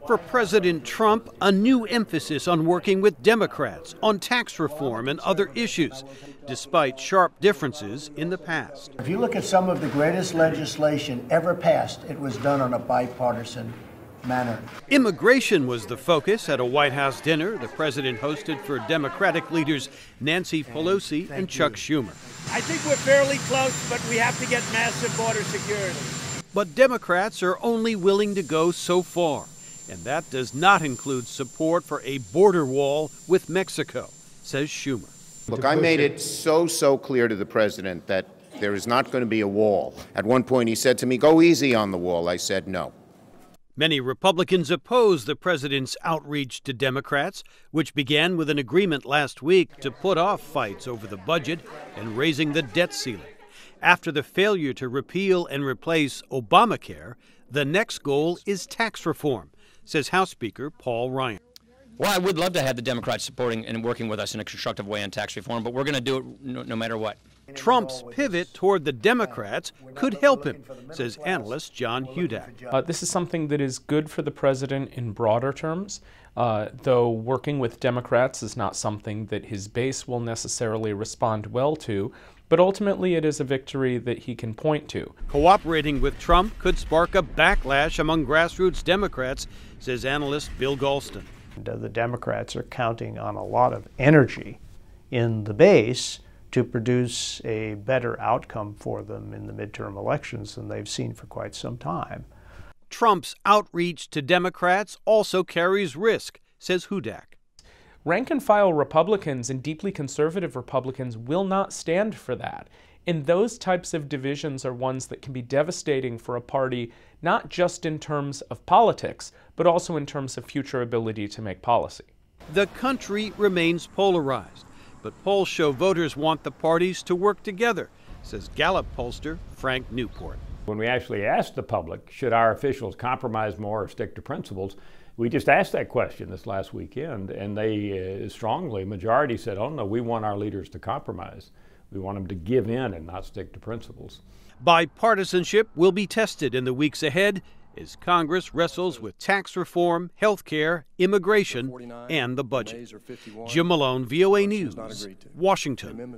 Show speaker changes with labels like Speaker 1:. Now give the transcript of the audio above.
Speaker 1: For President Trump, a new emphasis on working with Democrats on tax reform and other issues, despite sharp differences in the past.
Speaker 2: If you look at some of the greatest legislation ever passed, it was done on a bipartisan manner.
Speaker 1: Immigration was the focus at a White House dinner the president hosted for Democratic leaders Nancy Pelosi and Chuck Schumer.
Speaker 3: I think we're fairly close, but we have to get massive border security.
Speaker 1: But Democrats are only willing to go so far, and that does not include support for a border wall with Mexico, says Schumer.
Speaker 4: Look, I made it so clear to the president that there is not going to be a wall. At one point he said to me, "Go easy on the wall." I said no.
Speaker 1: Many Republicans oppose the president's outreach to Democrats, which began with an agreement last week to put off fights over the budget and raising the debt ceiling. After the failure to repeal and replace Obamacare, the next goal is tax reform, says House Speaker Paul Ryan.
Speaker 5: Well, I would love to have the Democrats supporting and working with us in a constructive way on tax reform, but we're going to do it no matter what.
Speaker 1: Trump's pivot toward the Democrats could help him, says analyst John Hudak.
Speaker 6: This is something that is good for the president in broader terms, though working with Democrats is not something that his base will necessarily respond well to, but ultimately it is a victory that he can point to.
Speaker 1: Cooperating with Trump could spark a backlash among grassroots Democrats, says analyst Bill Galston.
Speaker 7: The Democrats are counting on a lot of energy in the base to produce a better outcome for them in the midterm elections than they've seen for quite some time.
Speaker 1: Trump's outreach to Democrats also carries risk, says Hudak.
Speaker 6: Rank-and-file Republicans and deeply conservative Republicans will not stand for that. And those types of divisions are ones that can be devastating for a party, not just in terms of politics, but also in terms of future ability to make policy.
Speaker 1: The country remains polarized, but polls show voters want the parties to work together, says Gallup pollster Frank Newport.
Speaker 8: When we actually asked the public, should our officials compromise more or stick to principles, we just asked that question this last weekend, and they strongly, majority said, oh no, we want our leaders to compromise. We want them to give in and not stick to principles.
Speaker 1: Bipartisanship will be tested in the weeks ahead as Congress wrestles with tax reform, health care, immigration, and the budget. Jim Malone, VOA News, Washington.